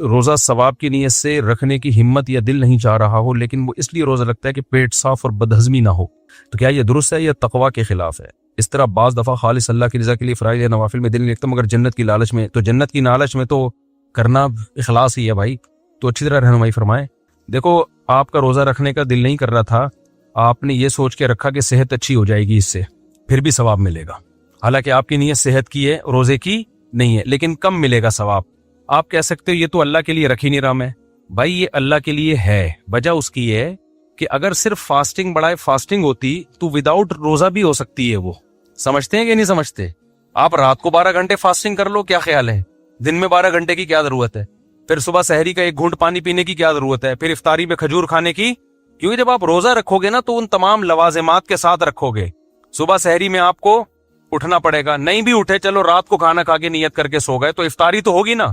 روزہ ثواب کی نیت سے رکھنے کی ہمت یا دل نہیں چاہ رہا ہو، لیکن وہ اس لیے روزہ رکھتا ہے کہ پیٹ صاف اور بدہضمی نہ ہو، تو کیا یہ درست ہے یا تقویٰ کے خلاف ہے؟ اس طرح بعض دفعہ خالص اللہ کی رضا کے لیے فرائض یا نوافل میں دل نہیں لگتا، مگر جنت کی لالچ میں، تو جنت کی لالچ میں تو کرنا اخلاص ہی ہے بھائی، تو اچھی طرح رہنمائی فرمائیں۔ دیکھو، آپ کا روزہ رکھنے کا دل نہیں کر رہا تھا، آپ نے یہ سوچ کے رکھا کہ صحت اچھی ہو جائے گی اس سے، پھر بھی ثواب ملے گا، حالانکہ آپ کی نیت صحت کی ہے، روزے کی نہیں ہے، لیکن کم ملے گا ثواب۔ آپ کہہ سکتے ہو یہ تو اللہ کے لیے رکھ ہی نہیں رہا میں، بھائی یہ اللہ کے لیے ہے۔ وجہ اس کی ہے کہ اگر صرف فاسٹنگ بڑھائے فاسٹنگ ہوتی تو وداؤٹ روزہ بھی ہو سکتی ہے، وہ سمجھتے ہیں کہ نہیں سمجھتے؟ آپ رات کو 12 گھنٹے فاسٹنگ کر لو، کیا خیال ہے؟ دن میں 12 گھنٹے کی کیا ضرورت ہے؟ پھر صبح سحری کا 1 گھونٹ پانی پینے کی کیا ضرورت ہے؟ پھر افطاری میں کھجور کھانے کی؟ کیونکہ جب آپ روزہ رکھو گے نا تو ان تمام لوازمات کے ساتھ رکھو گے۔ صبح سحری میں آپ کو اٹھنا پڑے گا، نہیں بھی اٹھے چلو رات کو کھانا کھا کے نیت کر کے سو گئے تو افطاری تو ہوگی نا۔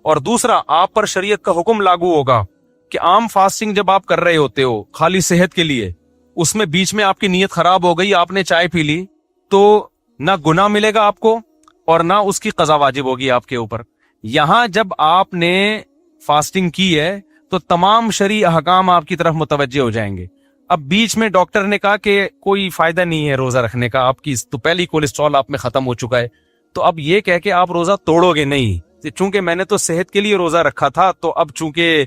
اور دوسرا، آپ پر شریعت کا حکم لاگو ہوگا کہ عام فاسٹنگ جب آپ کر رہے ہوتے ہو خالی صحت کے لیے، اس میں بیچ میں آپ کی نیت خراب ہو گئی، آپ نے چائے پی لی، تو نہ گناہ ملے گا آپ کو اور نہ اس کی قضا واجب ہوگی آپ کے اوپر۔ یہاں جب آپ نے فاسٹنگ کی ہے تو تمام شرعی احکام آپ کی طرف متوجہ ہو جائیں گے۔ اب بیچ میں ڈاکٹر نے کہا کہ کوئی فائدہ نہیں ہے روزہ رکھنے کا، آپ کی تو پہلی کولیسٹرول آپ میں ختم ہو چکا ہے، تو اب یہ کہہ کے آپ روزہ توڑو گے نہیں، چونکہ میں نے تو صحت کے لیے روزہ رکھا تھا، تو اب چونکہ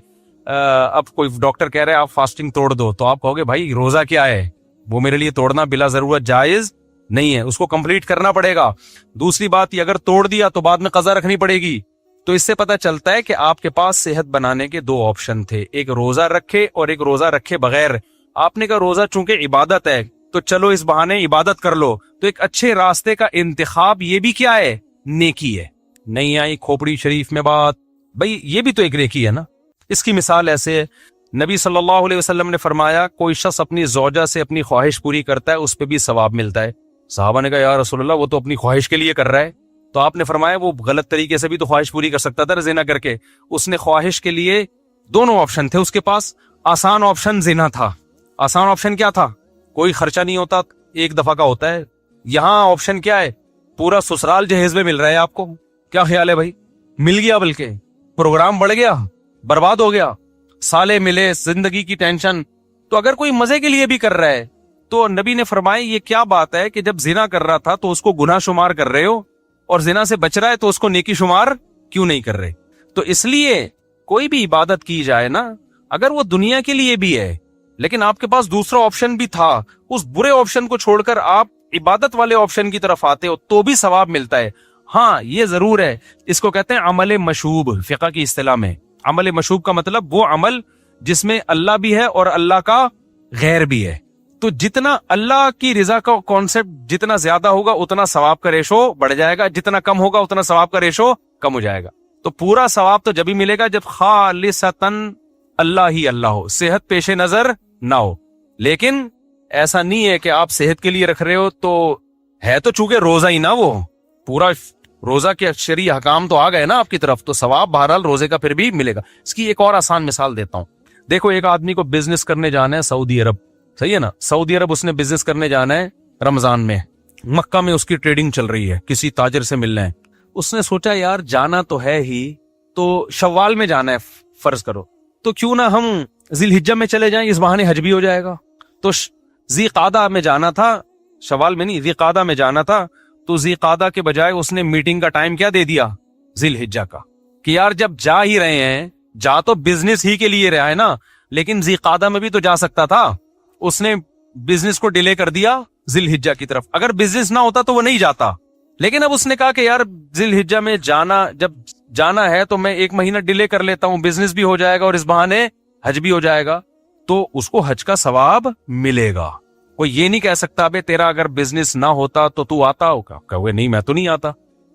اب کوئی ڈاکٹر کہہ رہے ہیں آپ فاسٹنگ توڑ دو، تو آپ کہو گے بھائی روزہ کیا ہے، وہ میرے لیے توڑنا بلا ضرورت جائز نہیں ہے، اس کو کمپلیٹ کرنا پڑے گا۔ دوسری بات، یہ اگر توڑ دیا تو بعد میں قضا رکھنی پڑے گی۔ تو اس سے پتہ چلتا ہے کہ آپ کے پاس صحت بنانے کے 2 آپشن تھے، ایک روزہ رکھے اور ایک روزہ رکھے بغیر۔ آپ نے کہا روزہ چونکہ عبادت ہے تو چلو اس بہانے عبادت کر لو، تو ایک اچھے راستے کا انتخاب یہ بھی کیا ہے، نیکی ہے۔ نہیں آئی کھوپڑی شریف میں بات، بھئی یہ بھی تو ایک نیکی ہے نا۔ اس کی مثال ایسے ہے، نبی صلی اللہ علیہ وسلم نے فرمایا کوئی شخص اپنی زوجہ سے اپنی خواہش پوری کرتا ہے اس پہ بھی ثواب ملتا ہے۔ صحابہ نے کہا یا رسول اللہ وہ تو اپنی خواہش کے لیے کر رہا ہے، تو آپ نے فرمایا وہ غلط طریقے سے بھی تو خواہش پوری کر سکتا تھا زنا کر کے۔ اس نے خواہش کے لیے 2 آپشن تھے اس کے پاس، آسان آپشن زنا تھا۔ آسان آپشن کیا تھا؟ کوئی خرچہ نہیں ہوتا، 1 دفعہ کا ہوتا ہے۔ یہاں آپشن کیا ہے؟ پورا سسرال جہیز میں مل رہا ہے آپ کو، کیا خیال ہے بھائی؟ مل گیا، بلکہ پروگرام بڑھ گیا، برباد ہو گیا، سالے ملے، زندگی کی ٹینشن۔ تو اگر کوئی مزے کے لیے بھی کر رہا ہے تو نبی نے فرمایا یہ کیا بات ہے کہ جب زنا کر رہا تھا تو اس کو گناہ شمار کر رہے ہو، اور زنا سے بچ رہا ہے تو اس کو نیکی شمار کیوں نہیں کر رہے؟ تو اس لیے کوئی بھی عبادت کی جائے نا، اگر وہ دنیا کے لیے بھی ہے لیکن آپ کے پاس دوسرا آپشن بھی تھا، اس برے آپشن کو چھوڑ کر آپ عبادت والے آپشن کی طرف آتے ہو تو بھی ثواب ملتا ہے۔ ہاں یہ ضرور ہے، اس کو کہتے ہیں عمل مشوب فقہ کی اصطلاح میں۔ عمل مشوب کا مطلب وہ عمل جس میں اللہ بھی ہے اور اللہ کا غیر بھی ہے۔ تو جتنا اللہ کی رضا کا کانسیپٹ جتنا زیادہ ہوگا اتنا ثواب کا ریشو بڑھ جائے گا، جتنا کم ہوگا اتنا ثواب کا ریشو کم ہو جائے گا۔ تو پورا ثواب تو جب ہی ملے گا جب خالصتاً اللہ ہی اللہ ہو، صحت پیش نظر نہ ہو۔ لیکن ایسا نہیں ہے کہ آپ صحت کے لیے رکھ رہے ہو تو ہے تو چونکہ روزہ ہی نہ، وہ پورا روزہ کے شرعی حکام تو آ گئے نا آپ کی طرف، تو ثواب بہرحال روزے کا پھر بھی ملے گا۔ اس کی ایک اور آسان مثال دیتا ہوں۔ دیکھو ایک آدمی کو بزنس کرنے جانا ہے سعودی عرب، صحیح ہے نا، سعودی عرب اس نے بزنس کرنے جانا ہے رمضان میں، مکہ میں اس کی ٹریڈنگ چل رہی ہے، کسی تاجر سے ملنا ہے۔ اس نے سوچا یار جانا تو ہے ہی، تو شوال میں جانا ہے فرض کرو، تو کیوں نہ ہم ذی الحجہ میں چلے جائیں، اس بہانے حج بھی ہو جائے گا۔ تو ذی قعدہ میں جانا تھا، شوال میں نہیں، ذی قعدہ میں جانا تھا، تو ذی قعدہ کے بجائے اس نے میٹنگ کا ٹائم کیا دے دیا، ذی الحجہ کا، کہ یار جب جا ہی رہے ہیں، جا تو بزنس ہی کے لیے رہا ہے نا، لیکن ذی قعدہ میں بھی تو جا سکتا تھا۔ اس نے بزنس کو ڈیلے کر دیا ذی الحجہ کی طرف، اگر بزنس نہ ہوتا تو وہ نہیں جاتا، لیکن اب اس نے کہا کہ یار ذی الحجہ میں جانا، جب جانا ہے تو میں 1 مہینہ ڈیلے کر لیتا ہوں، بزنس بھی ہو جائے گا اور اس بہانے حج بھی ہو جائے گا، تو اس کو حج کا ثواب ملے گا۔ کوئی یہ نہیں کہہ سکتا بے تیرا اگر بزنس نہ ہوتا تو آتا ہوگا، کہوے نہیں میں تو نہیں آتا،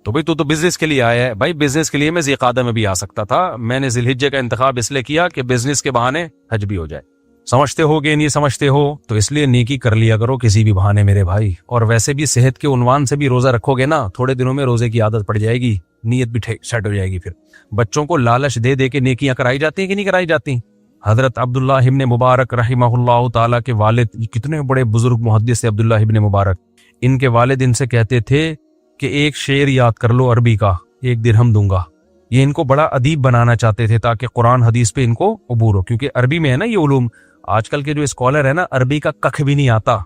تو بھئی تو بزنس کے لیے آیا ہے۔ بھائی بزنس کے لیے میں ذی قعدہ میں بھی آ سکتا تھا، میں نے ذی الحجہ کا انتخاب اس لیے کیا کہ بزنس کے بہانے حج بھی ہو جائے۔ سمجھتے ہو گے نہیں سمجھتے ہو تو اس لیے نیکی کر لیا کرو کسی بھی بہانے میرے بھائی۔ اور ویسے بھی صحت کے عنوان سے بھی روزہ رکھو گے نا، تھوڑے دنوں میں روزے کی عادت پڑ جائے گی، نیت بھی سیٹ ہو جائے گی۔ پھر بچوں کو لالچ دے دے کے نیکیاں کرائی جاتی ہیں کہ نہیں کرائی جاتی؟ حضرت عبداللہ ابن مبارک رحمہ اللہ تعالیٰ کے والد، کتنے بڑے بزرگ محدث عبداللہ ابن مبارک، ان کے والد ان سے کہتے تھے کہ 1 شعر یاد کر لو عربی کا، 1 درہم دوں گا، یہ ان کو بڑا ادیب بنانا چاہتے تھے تاکہ قرآن حدیث پہ ان کو عبور ہو، کیونکہ عربی میں ہے نا یہ علوم. آج کل کے جو اسکالر ہے نا، عربی کا ککھ بھی نہیں آتا،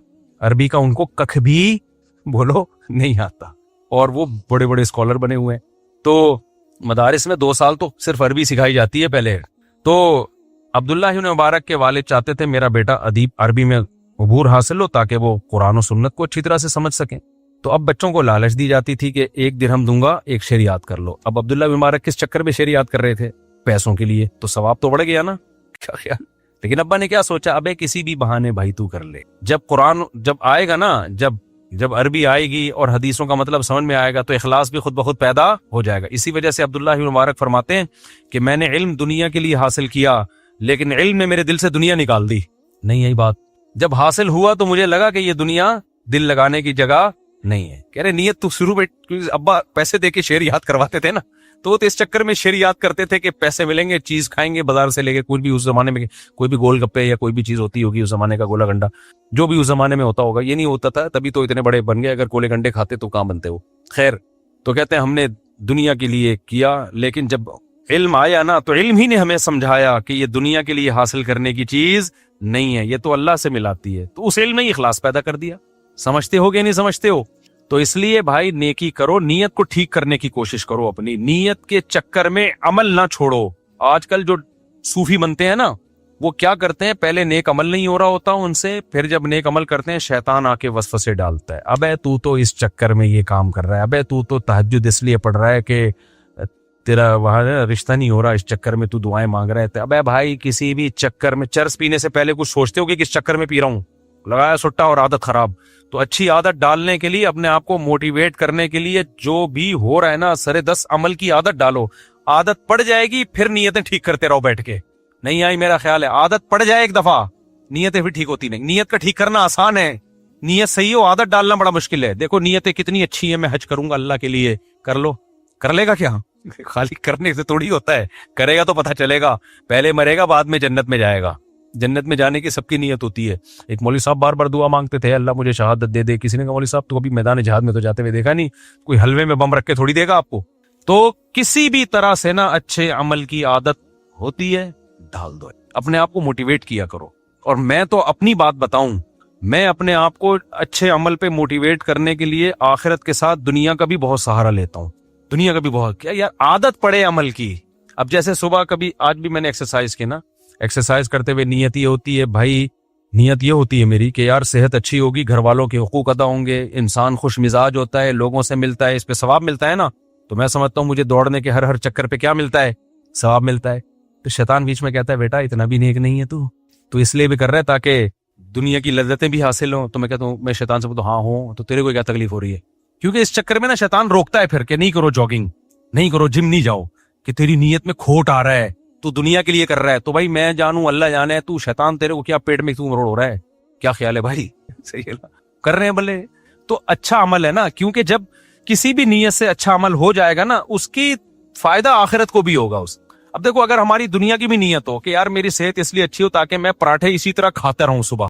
عربی کا ان کو ککھ بھی بولو نہیں آتا، اور وہ بڑے بڑے اسکالر بنے ہوئے ہیں. تو مدارس میں 2 سال تو صرف عربی سکھائی جاتی ہے پہلے. تو عبداللہ بن مبارک کے والد چاہتے تھے میرا بیٹا ادیب عربی میں عبور حاصل ہو تاکہ وہ قرآن و سنت کو اچھی طرح سے سمجھ سکیں. تو اب بچوں کو لالچ دی جاتی تھی کہ 1 درہم دوں گا 1 شعر یاد کر لو. اب عبداللہ بن مبارک کس چکر میں شعر یاد کر رہے تھے؟ پیسوں کے لیے. تو ثواب تو بڑھ گیا نا، کیا خیال؟ لیکن ابا نے کیا سوچا، ابے کسی بھی بہانے بھائی تو کر لے، جب قرآن جب آئے گا نا، جب عربی آئے گی اور حدیثوں کا مطلب سمجھ میں آئے گا تو اخلاص بھی خود بخود پیدا ہو جائے گا. اسی وجہ سے عبداللہ بن مبارک فرماتے ہیں کہ میں نے علم دنیا کے لیے حاصل کیا، لیکن علم نے میرے دل سے دنیا نکال دی. نہیں یہی بات، جب حاصل ہوا تو مجھے لگا کہ یہ دنیا دل لگانے کی جگہ نہیں ہے. کہہ رہے نیت تو شروع میں ابا پیسے دے کے شعر یاد کرواتے تھے نا، تو وہ تو اس چکر میں شعر یاد کرتے تھے کہ پیسے ملیں گے، چیز کھائیں گے بازار سے لے کے، کوئی بھی اس زمانے میں کوئی بھی گول گپے یا کوئی بھی چیز ہوتی ہوگی اس زمانے کا، گولا گنڈا جو بھی اس زمانے میں ہوتا ہوگا، یہ نہیں ہوتا تھا تبھی تو اتنے بڑے بن گئے. اگر گولے گنڈے کھاتے تو کہاں بنتے وہ. خیر، تو کہتے ہیں ہم نے دنیا کے لیے کیا، لیکن جب علم آیا نا تو علم ہی نے ہمیں سمجھایا کہ یہ دنیا کے لیے حاصل کرنے کی چیز نہیں ہے، یہ تو اللہ سے ملاتی ہے. تو اس علم نے ہی اخلاص پیدا کر دیا. سمجھتے ہو کہ نہیں سمجھتے ہو؟ تو اس لیے بھائی نیکی کرو، نیت کو ٹھیک کرنے کی کوشش کرو، اپنی نیت کے چکر میں عمل نہ چھوڑو. آج کل جو صوفی بنتے ہیں نا، وہ کیا کرتے ہیں، پہلے نیک عمل نہیں ہو رہا ہوتا ان سے، پھر جب نیک عمل کرتے ہیں شیطان آ کے وسوسے ڈالتا ہے، ابے تو اس چکر میں یہ کام کر رہا ہے، ابے تو تہجد اس لیے پڑھ رہا ہے کہ تیرا وہاں رشتہ نہیں ہو رہا، اس چکر میں تو دعائیں مانگ رہے تھے. ابے بھائی کسی بھی چکر میں، چرس پینے سے پہلے کچھ سوچتے ہو کہ کس چکر میں پی رہا ہوں، لگایا سٹا اور عادت خراب. تو اچھی عادت ڈالنے کے لیے، اپنے آپ کو موٹیویٹ کرنے کے لیے جو بھی ہو رہا ہے نا، سرے 10 عمل کی عادت ڈالو. عادت پڑ جائے گی، پھر نیتیں ٹھیک کرتے رہو بیٹھ کے. نہیں آئی میرا خیال ہے، عادت پڑ جائے ایک دفعہ، نیتیں پھر ٹھیک ہوتی نہیں. نیت کا ٹھیک کرنا آسان ہے، نیت صحیح ہو، عادت ڈالنا بڑا مشکل ہے. دیکھو نیتیں کتنی اچھی ہیں، میں حج کروں گا اللہ کے لیے، کر لو، کر لے گا کیا؟ خالی کرنے سے تھوڑی ہوتا ہے، کرے گا تو پتہ چلے گا. پہلے مرے گا بعد میں جنت میں جائے گا. جنت میں جانے کی سب کی نیت ہوتی ہے. ایک مولوی صاحب بار بار دعا مانگتے تھے، اللہ مجھے شہادت دے دے. کسی نے کہا مولوی صاحب تو کبھی میدان جہاد میں تو جاتے ہوئے دیکھا نہیں، کوئی حلوے میں بم رکھ کے تھوڑی دے گا آپ کو. تو کسی بھی طرح سے نا اچھے عمل کی عادت ہوتی ہے، ڈال دو، اپنے آپ کو موٹیویٹ کیا کرو. اور میں تو اپنی بات بتاؤں، میں اپنے آپ کو اچھے عمل پہ موٹیویٹ کرنے کے لیے آخرت کے ساتھ دنیا کا بھی بہت سہارا لیتا ہوں. دنیا کا بھی بہت، کیا یار عادت پڑے عمل کی. اب جیسے صبح کبھی، آج بھی میں نے ایکسرسائز کی نا، ایکسرسائز کرتے ہوئے نیت یہ ہوتی ہے بھائی، نیت یہ ہوتی ہے میری کہ یار صحت اچھی ہوگی، گھر والوں کے حقوق ادا ہوں گے، انسان خوش مزاج ہوتا ہے، لوگوں سے ملتا ہے، اس پہ ثواب ملتا ہے نا. تو میں سمجھتا ہوں مجھے دوڑنے کے ہر چکر پہ کیا ملتا ہے، ثواب ملتا ہے. تو شیطان بیچ میں کہتا ہے بیٹا اتنا بھی نیک نہیں ہے تو اس لیے بھی کر رہا ہے تاکہ دنیا کی لذتیں بھی حاصل ہوں. تو میں کہتا ہوں، میں شیطان سے بولتا ہوں ہاں ہوں، تو تیرے کو کیا تکلیف ہو رہی ہے؟ کیونکہ اس چکر میں نا شیطان روکتا ہے پھر کہ نہیں کرو جاگنگ، نہیں کرو جم، نہیں جاؤ، کہ تیری نیت میں کھوٹ آ رہا ہے، تو دنیا کے لیے کر رہا ہے. تو بھائی میں جانوں اللہ جانے، تو شیطان تیرے کو کیا پیٹ میں تو مروڑ ہو رہا ہے؟ کیا خیال ہے بھائی؟ صحیح ہے، کر رہے ہیں بھلے تو اچھا عمل ہے نا. کیونکہ جب کسی بھی نیت سے اچھا عمل ہو جائے گا نا، اس کی فائدہ آخرت کو بھی ہوگا. اب دیکھو اگر ہماری دنیا کی بھی نیت ہو کہ یار میری صحت اس لیے اچھی ہو تاکہ میں پراٹھے اسی طرح کھاتا رہوں صبح،